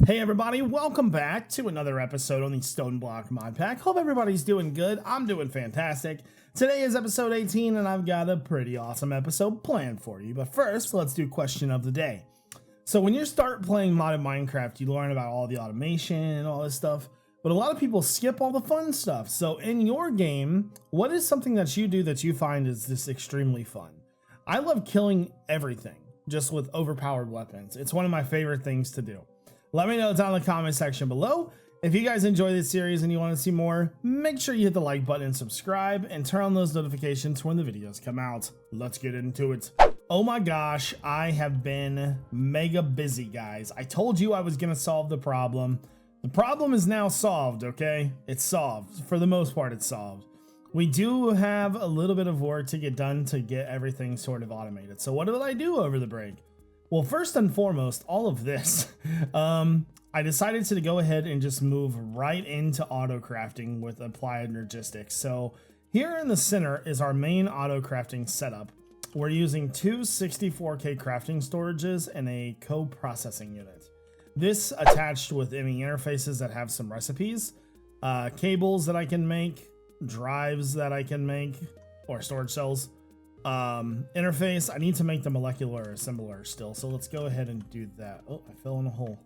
Hey everybody, welcome back to another episode on the StoneBlock modpack. Hope everybody's doing good. I'm doing fantastic. Today is episode 18 and I've got a pretty awesome episode planned for you. But first, let's do question of the day. So when you start playing modded Minecraft, you learn about all the automation and all this stuff, but a lot of people skip all the fun stuff. So in your game, what is something that you do that you find is just extremely fun? I love killing everything just with overpowered weapons. It's one of my favorite things to do. Let me know down in the comment section below. If you guys enjoy this series and you want to see more, make sure you hit the like button and subscribe and turn on those notifications when the videos come out. Let's get into it. Oh my gosh, I have been mega busy, guys. I told you I was going to solve the problem. The problem is now solved, okay? It's solved. For the most part, it's solved. We do have a little bit of work to get done to get everything sort of automated. So what did I do over the break? Well, first and foremost, all of this, I decided to go ahead and just move right into auto crafting with applied Energistics. So here in the center is our main auto crafting setup. We're using two 64K crafting storages and a co-processing unit. This attached with any interfaces that have some recipes, cables that I can make, drives that I can make, or storage cells. Interface, I need to make the molecular assembler still, so let's go ahead and do that. Oh, I fell in a hole.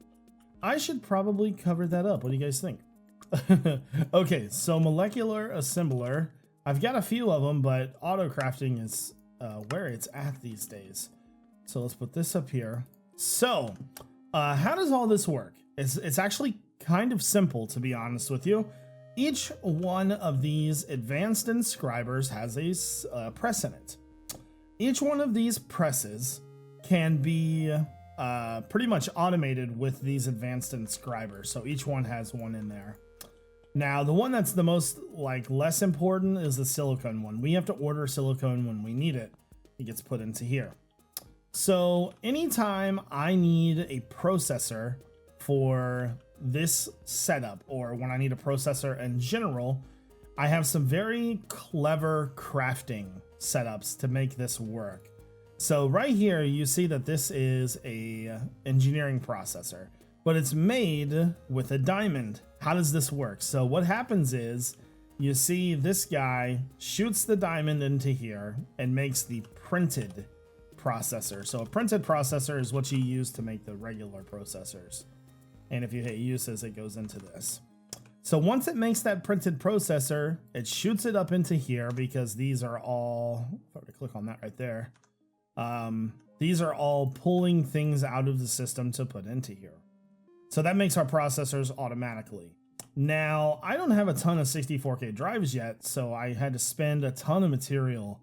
I should probably cover that up. What do you guys think? Okay, so molecular assembler, I've got a few of them, but auto crafting is where it's at these days. So let's put this up here. So how does all this work? It's actually kind of simple, to be honest with you. Each one of these advanced inscribers has a press in it. Each one of these presses can be pretty much automated with these advanced inscribers. So each one has one in there. Now, the one that's the most less important is the silicone one. We have to order silicone when we need it. It gets put into here. So anytime I need a processor for this setup, or when I need a processor in general, I have some very clever crafting setups to make this work. So right here you see that this is a engineering processor, but it's made with a diamond. How does this work? So what happens is you see this guy shoots the diamond into here and makes the printed processor. So a printed processor is what you use to make the regular processors. And if you hit uses, it goes into this. So once it makes that printed processor, it shoots it up into here because these are all, if I were to click on that right there, these are all pulling things out of the system to put into here. So that makes our processors automatically. Now, I don't have a ton of 64K drives yet, so I had to spend a ton of material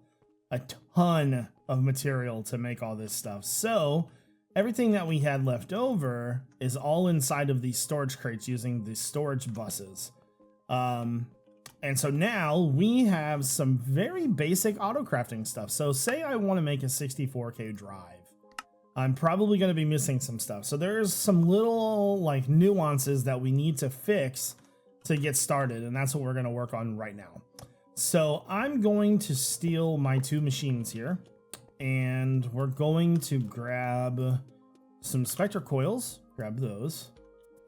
to make all this stuff. So everything that we had left over is all inside of these storage crates using the storage buses. And so now we have some very basic auto crafting stuff. So say I want to make a 64K drive. I'm probably going to be missing some stuff. So there's some little nuances that we need to fix to get started. And that's what we're going to work on right now. So I'm going to steal my two machines here. And we're going to grab some Spectre coils, grab those,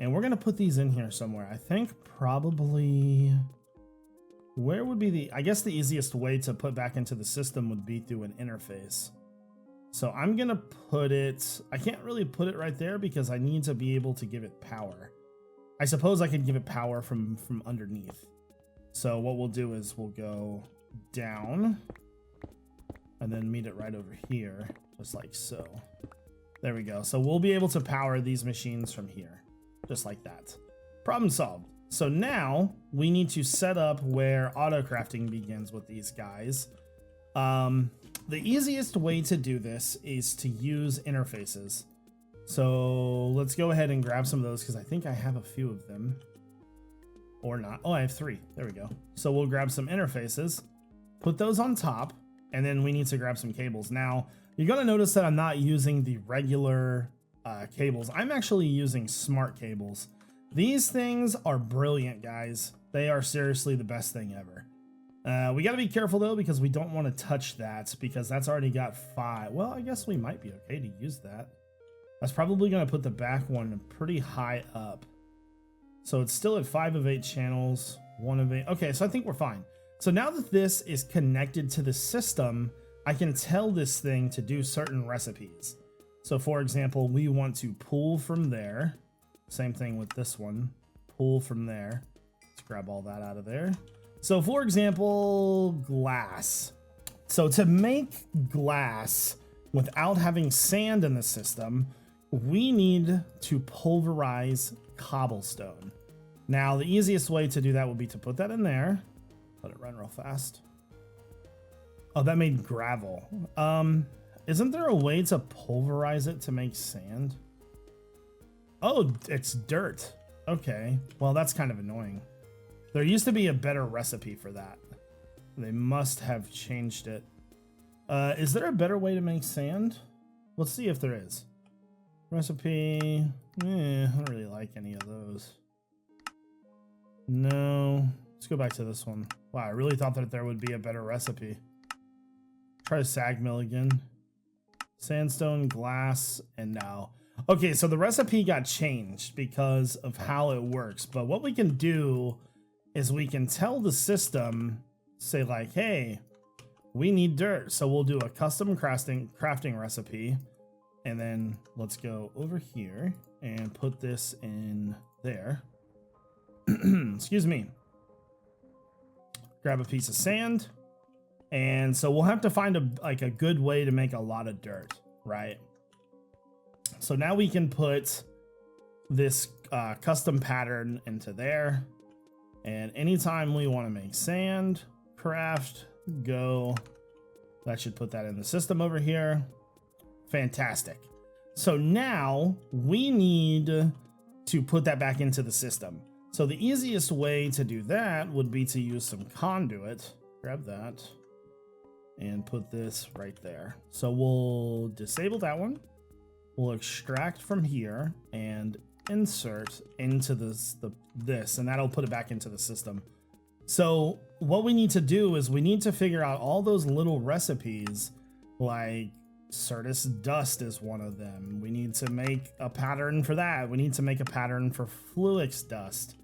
and we're going to put these in here somewhere. I think probably, where would be I guess the easiest way to put back into the system would be through an interface. So I'm going to put it, I can't really put it right there because I need to be able to give it power. I suppose I could give it power from underneath. So what we'll do is we'll go down and then meet it right over here, just like so. There we go. So we'll be able to power these machines from here, just like that. Problem solved. So now we need to set up where auto crafting begins with these guys. The easiest way to do this is to use interfaces. So let's go ahead and grab some of those because I think I have a few of them. Or not. Oh, I have 3. There we go. So we'll grab some interfaces, put those on top, and then we need to grab some cables. Now, you're going to notice that I'm not using the regular cables. I'm actually using smart cables. These things are brilliant, guys. They are seriously the best thing ever. We got to be careful, though, because we don't want to touch that because that's already got 5. Well, I guess we might be okay to use that. That's probably going to put the back one pretty high up. So it's still at 5 of 8 channels, 1 of 8. Okay, so I think we're fine. So now that this is connected to the system, I can tell this thing to do certain recipes. So for example, we want to pull from there. Same thing with this one. Pull from there. Let's grab all that out of there. So for example, glass. So to make glass without having sand in the system, we need to pulverize cobblestone. Now, the easiest way to do that would be to put that in there. Let it run real fast. Oh, that made gravel. Isn't there a way to pulverize it to make sand? Oh, it's dirt. Okay, well, that's kind of annoying. There used to be a better recipe for that. They must have changed it. Is there a better way to make sand? Let's see if there is. Recipe. I don't really like any of those. No. Let's go back to this one. Wow, I really thought that there would be a better recipe. Try sag mill again. Sandstone, glass, and now. Okay, so the recipe got changed because of how it works. But what we can do is we can tell the system, say like, hey, we need dirt. So we'll do a custom crafting recipe. And then let's go over here and put this in there. Excuse me. Grab a piece of sand. And so we'll have to find a good way to make a lot of dirt, right? So now we can put this custom pattern into there. And anytime we want to make sand, craft, go. That should put that in the system over here. Fantastic. So now we need to put that back into the system. So the easiest way to do that would be to use some conduit. Grab that and put this right there. So we'll disable that one. We'll extract from here and insert into this, and that'll put it back into the system. So what we need to do is we need to figure out all those little recipes, like Certus dust is one of them. We need to make a pattern for that. We need to make a pattern for Fluix dust.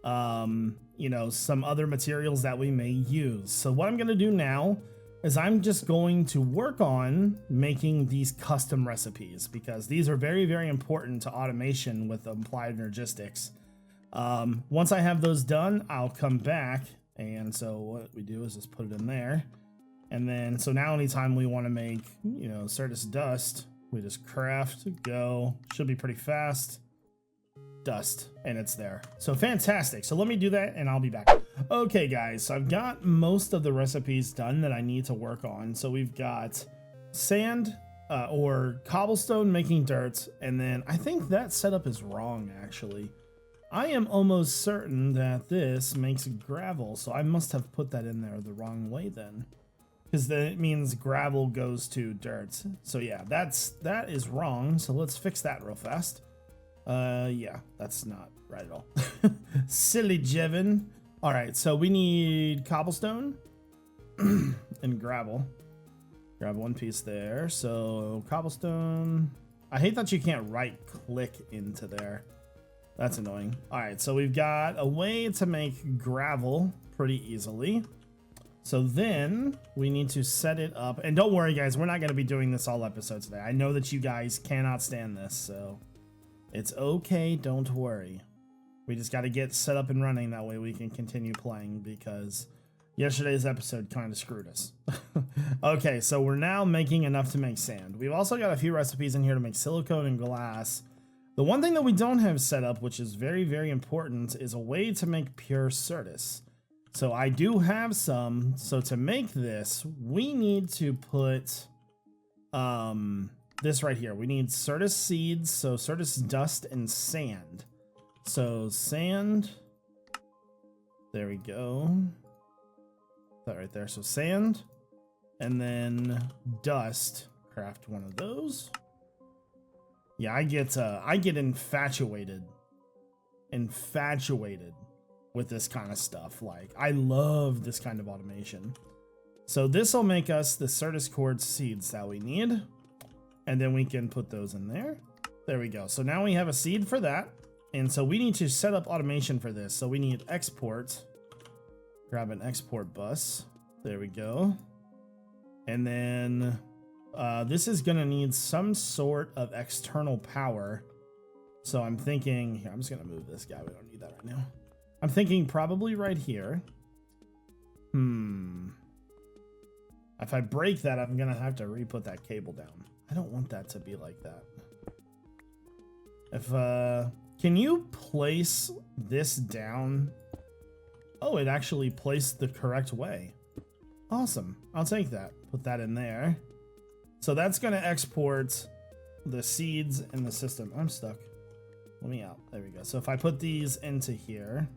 You know, some other materials that we may use. So what I'm going to do now is I'm just going to work on making these custom recipes because these are very, very important to automation with applied Energistics. Once I have those done, I'll come back. And so what we do is just put it in there. And then, so now anytime we want to make, you know, Certus dust, we just craft, go, should be pretty fast. Dust, and it's there. So fantastic. So let me do that and I'll be back. Okay guys, so I've got most of the recipes done that I need to work on. So we've got sand or cobblestone making dirt, and then I think that setup is wrong actually. I am almost certain that this makes gravel, so I must have put that in there the wrong way then, because then it means gravel goes to dirt. So yeah, that is wrong. So let's fix that real fast. Yeah, that's not right at all. Silly Jevin. All right, so we need cobblestone and gravel. Grab one piece there. So cobblestone. I hate that you can't right click into there. That's annoying. All right, so we've got a way to make gravel pretty easily. So then we need to set it up. And don't worry guys, we're not going to be doing this all episode today. I know that you guys cannot stand this, so it's okay, don't worry. We just got to get set up and running, that way we can continue playing, because yesterday's episode kind of screwed us. Okay, so we're now making enough to make sand. We've also got a few recipes in here to make silicone and glass. The one thing that we don't have set up, which is very, very important, is a way to make pure Certus. So I do have some. So to make this, we need to put this right here. We need Certus seeds, so Certus dust and sand. So sand, there we go. That right there. So sand, and then dust. Craft one of those. Yeah, I get infatuated with this kind of stuff. Like, I love this kind of automation. So this will make us the Certus cord seeds that we need. And then we can put those in there. There we go. So now we have a seed for that. And so we need to set up automation for this. So we need export. Grab an export bus. There we go. And then this is going to need some sort of external power. So I'm thinking, here, I'm just going to move this guy. We don't need that right now. I'm thinking probably right here. If I break that, I'm going to have to re-put that cable down. I don't want that to be like that. If, can you place this down? Oh, it actually placed the correct way. Awesome. I'll take that. Put that in there. So that's going to export the seeds in the system. I'm stuck. Let me out. There we go. So if I put these into here,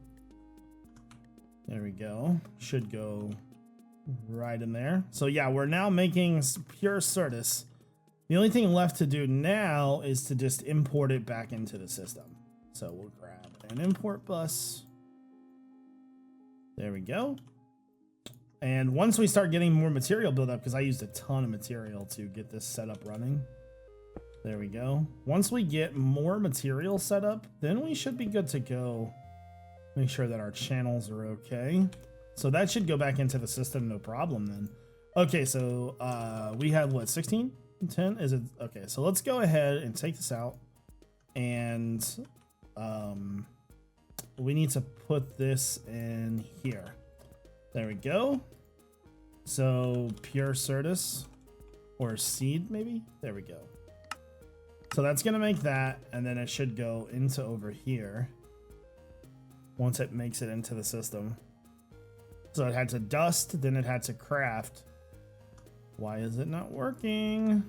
there we go. Should go right in there. So yeah, we're now making pure Certus. The only thing left to do now is to just import it back into the system. So we'll grab an import bus. There we go. And once we start getting more material build up, because I used a ton of material to get this setup running. There we go. Once we get more material set up, then we should be good to go. Make sure that our channels are okay. So that should go back into the system, no problem then. Okay, so we have what, 16? 10? Is it? Okay, so let's go ahead and take this out. And we need to put this in here. There we go. So pure Certus or seed maybe. There we go. So that's gonna make that, and then it should go into over here once it makes it into the system. So it had to dust, then it had to craft. Why is it not working?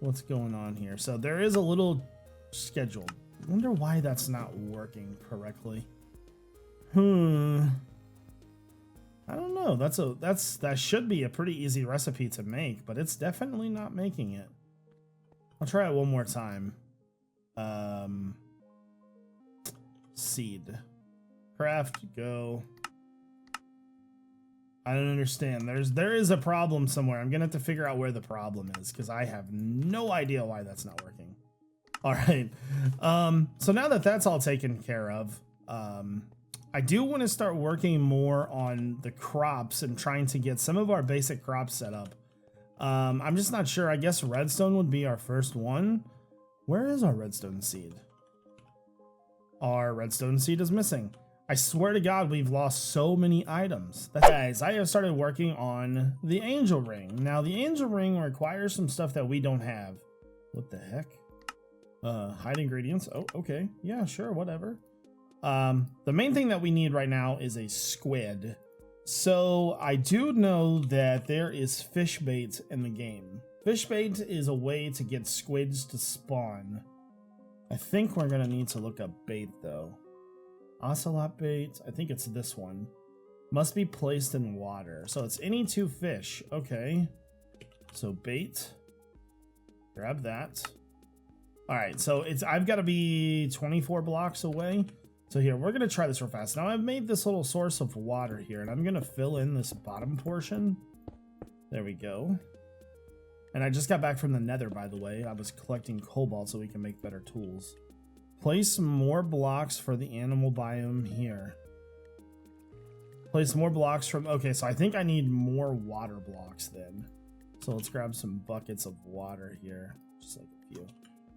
What's going on here? So there is a little schedule. I wonder why that's not working correctly. I don't know. That should be a pretty easy recipe to make, but it's definitely not making it. I'll try it one more time. Seed. Craft, go. I don't understand. There is a problem somewhere. I'm gonna have to figure out where the problem is, because I have no idea why that's not working. All right. So now that that's all taken care of, I do want to start working more on the crops and trying to get some of our basic crops set up. I'm just not sure. I guess redstone would be our first one. Where is our redstone seed? Our redstone seed is missing. I swear to God, we've lost so many items. Guys, I have started working on the angel ring. Now, the angel ring requires some stuff that we don't have. What the heck? Hide ingredients. Oh, okay. Yeah, sure, whatever. The main thing that we need right now is a squid. So I do know that there is fish bait in the game. Fish bait is a way to get squids to spawn. I think we're gonna need to look up bait though. Ocelot bait, I think it's this one. Must be placed in water. So it's any two fish. Okay. So bait. Grab that. All right, so I've got to be 24 blocks away. So here, we're gonna try this real fast. Now I've made this little source of water here, and I'm gonna fill in this bottom portion. There we go. And I just got back from the nether, by the way. I was collecting cobalt so we can make better tools. Place more blocks for the animal biome here. Place more blocks from, okay, so I think I need more water blocks then. So let's grab some buckets of water here, just like a few.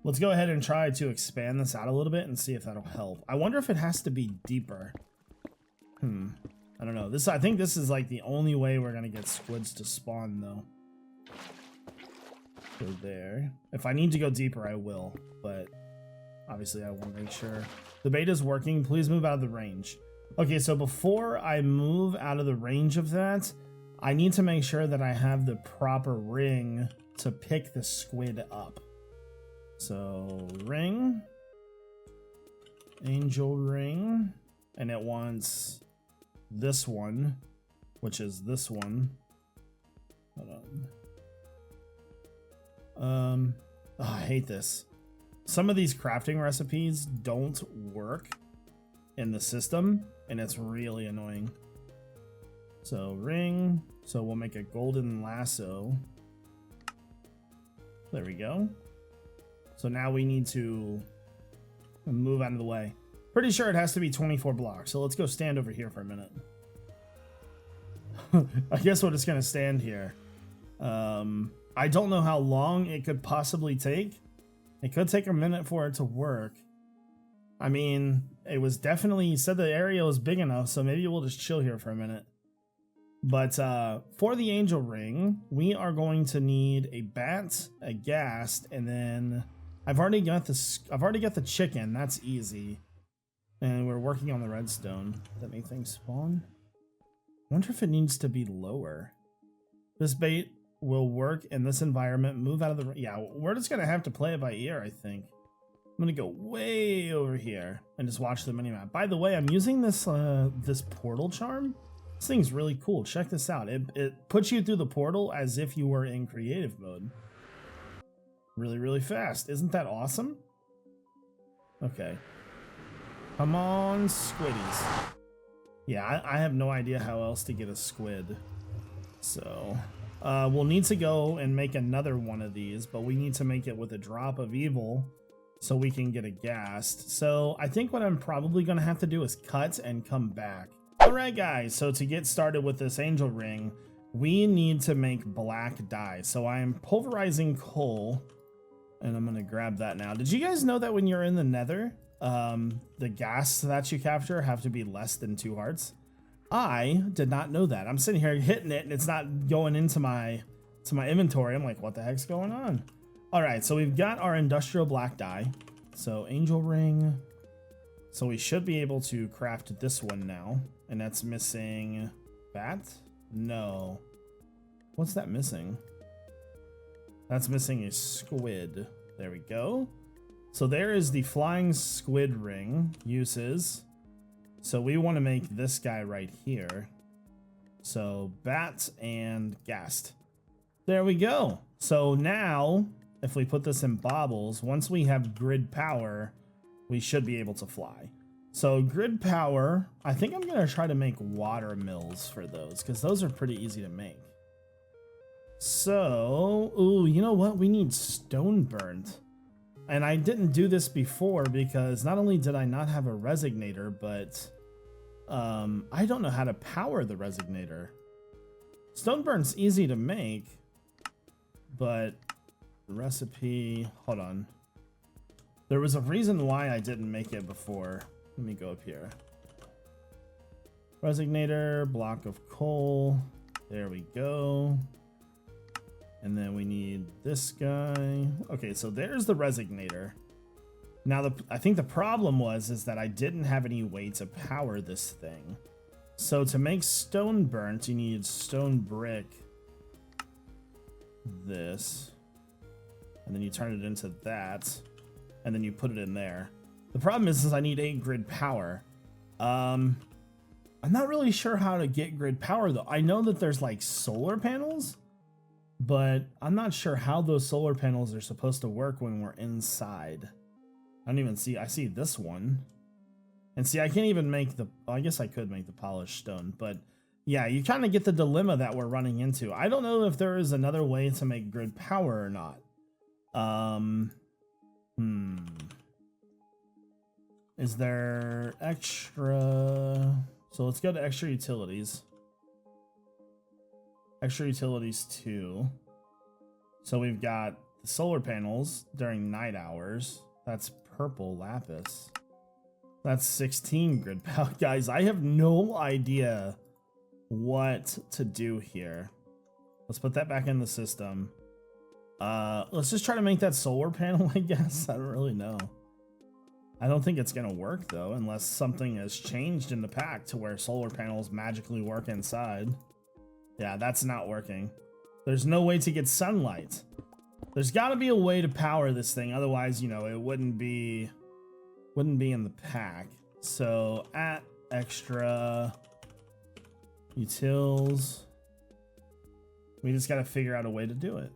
Let's go ahead and try to expand this out a little bit and see if that'll help. I wonder if it has to be deeper. I don't know. I think this is like the only way we're gonna get squids to spawn though. So there. If I need to go deeper, I will, but obviously I want to make sure the bait is working. Please move out of the range. Okay, so before I move out of the range of that, I need to make sure that I have the proper ring to pick the squid up. So ring, angel ring, and it wants this one, which is this one. Hold on. Oh, I hate this. Some of these crafting recipes don't work in the system, and it's really annoying. So ring, so we'll make a golden lasso. There we go. So now we need to move out of the way. Pretty sure it has to be 24 blocks. So let's go stand over here for a minute. I guess we're just going to stand here. I don't know how long it could possibly take. It could take a minute for it to work. I mean, it was definitely, you said the area was big enough, so maybe we'll just chill here for a minute. But for the angel ring, we are going to need a bat, a ghast, and then I've already got the chicken. That's easy. And we're working on the redstone. Does that make things spawn? I wonder if it needs to be lower. This bait will work in this environment. Move out of the... Yeah, we're just going to have to play it by ear, I think. I'm going to go way over here and just watch the minimap. By the way, I'm using this this portal charm. This thing's really cool. Check this out. It puts you through the portal as if you were in creative mode. Really, really fast. Isn't that awesome? Okay. Come on, squiddies. Yeah, I have no idea how else to get a squid. So, we'll need to go and make another one of these, but we need to make it with a drop of evil so we can get a ghast. So, I think what I'm probably going to have to do is cut and come back. Alright guys, so to get started with this angel ring, we need to make black dye. So I am pulverizing coal, and I'm going to grab that now. Did you guys know that when you're in the nether, the gas that you capture have to be less than 2 hearts? I did not know that. I'm sitting here hitting it and it's not going into my inventory. I'm like, what the heck's going on? All right, so we've got our industrial black dye. So angel ring. So we should be able to craft this one now. And that's missing bat? No. What's that missing? That's missing a squid. There we go. So there is the flying squid ring uses. So we want to make this guy right here. So bat and ghast. There we go. So now if we put this in baubles, once we have grid power, we should be able to fly. So grid power, I think I'm going to try to make water mills for those because those are pretty easy to make. So, ooh, you know what? We need stone burnt. And I didn't do this before because not only did I not have a resignator, but I don't know how to power the resignator. Stone burnt's easy to make, but the recipe, hold on. There was a reason why I didn't make it before. Let me go up here. Resignator, block of coal. There we go. And then we need this guy. Okay, so there's the resignator. Now, I think the problem is that I didn't have any way to power this thing. So to make stone burnt, you need stone brick. This. And then you turn it into that. And then you put it in there. The problem is I need 8 grid power. I'm not really sure how to get grid power though. I know that there's like solar panels, but I'm not sure how those solar panels are supposed to work when we're inside. I don't even see, I see this one. And see, I can't even make the, well, I guess I could make the polished stone, but yeah, you kind of get the dilemma that we're running into. I don't know if there is another way to make grid power or not. Is there extra? So let's go to extra utilities. Extra utilities 2. So we've got the solar panels during night hours. That's purple lapis. That's 16 grid power. Guys, I have no idea what to do here. Let's put that back in the system. Let's just try to make that solar panel, I guess. I don't really know. I don't think it's gonna work though, unless something has changed in the pack to where solar panels magically work inside. Yeah, that's not working. There's no way to get sunlight. There's gotta be a way to power this thing, otherwise, you know, it wouldn't be in the pack. So at extra utils, we just gotta figure out a way to do it.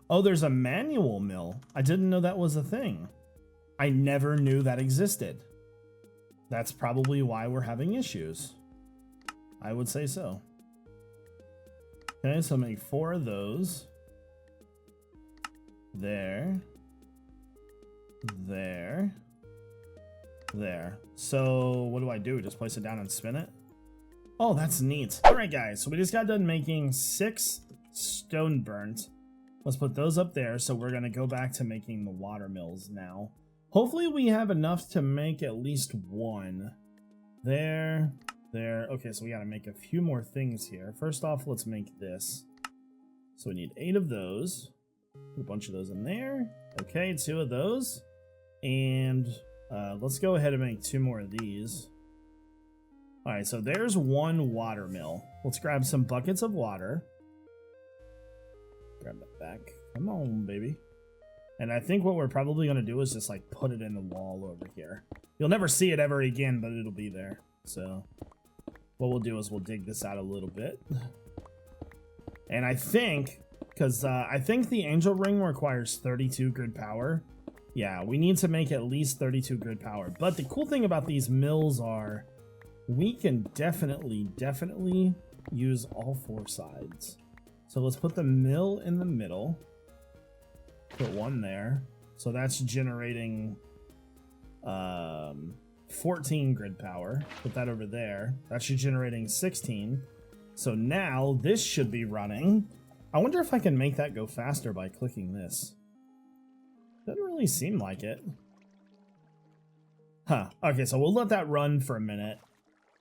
Oh, there's a manual mill. I didn't know that was a thing. I never knew that existed. That's probably why we're having issues. I would say so. Okay, so make 4 of those. There. there. There. So what do I do? Just place it down and spin it? Oh, that's neat. All right, guys. So we just got done making 6 stone burnt. Let's put those up there. So we're going to go back to making the water mills now. Hopefully we have enough to make at least 1. There. There. Okay, so we got to make a few more things here. First off, let's make this. So we need 8 of those. Put a bunch of those in there. Okay, 2 of those. And let's go ahead and make 2 more of these. All right, so there's 1 water mill. Let's grab some buckets of water. Grab that back. Come on, baby. And I think what we're probably going to do is just like put it in the wall over here. You'll never see it ever again, but it'll be there. So what we'll do is we'll dig this out a little bit. And I think, because I think the angel ring requires 32 grid power. Yeah, we need to make at least 32 grid power. But the cool thing about these mills are we can definitely use all 4 sides. So let's put the mill in the middle. Put 1 there. So that's generating 14 grid power. Put that over there. That's generating 16. So now this should be running. I wonder if I can make that go faster by clicking this. Doesn't really seem like it. Huh. Okay, so we'll let that run for a minute.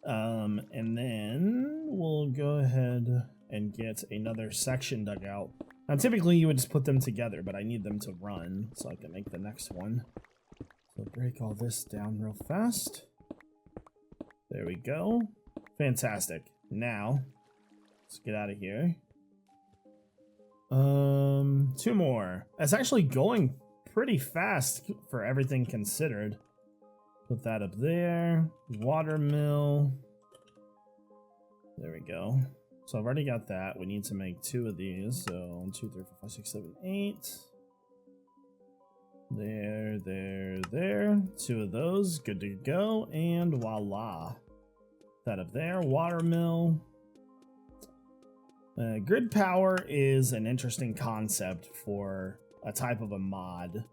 And then we'll go ahead and get another section dug out. Now, typically you would just put them together, but I need them to run so I can make the next one. So break all this down real fast. There we go. Fantastic. Now, let's get out of here. 2 more. That's actually going pretty fast for everything considered. Put that up there. Water mill. There we go. So I've already got that. We need to make 2 of these. So 1, 2, 3, 4, 5, 6, 7, 8. There, there, there. 2 of those. Good to go. And voila. That up there. Water mill. Grid power is an interesting concept for a type of a mod.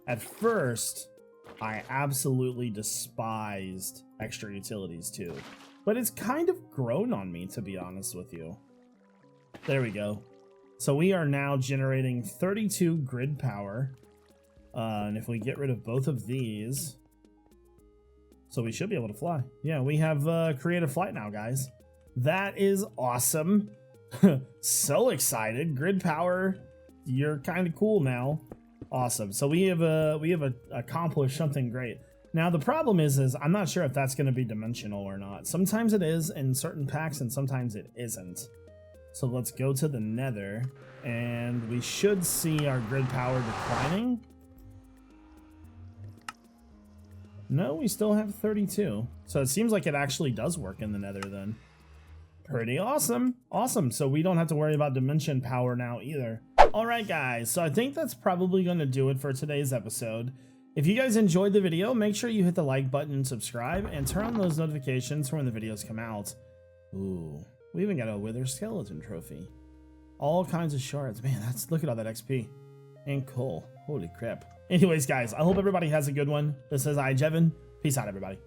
At first, I absolutely despised extra utilities too. But it's kind of grown on me, to be honest with you. There we go. So we are now generating 32 grid power. And if we get rid of both of these... So we should be able to fly. Yeah, we have creative flight now, guys. That is awesome. So excited. Grid power, you're kind of cool now. Awesome. So we have accomplished something great. Now the problem is I'm not sure if that's going to be dimensional or not. Sometimes it is in certain packs and sometimes it isn't. So let's go to the nether and we should see our grid power declining. No, we still have 32. So it seems like it actually does work in the nether then. Pretty awesome. Awesome. So we don't have to worry about dimension power now either. All right, guys. So I think that's probably going to do it for today's episode. If you guys enjoyed the video, make sure you hit the like button and subscribe and turn on those notifications for when the videos come out. Ooh, we even got a wither skeleton trophy. All kinds of shards. Man, look at all that XP. And coal. Holy crap. Anyways, guys, I hope everybody has a good one. This is iJevin. Peace out, everybody.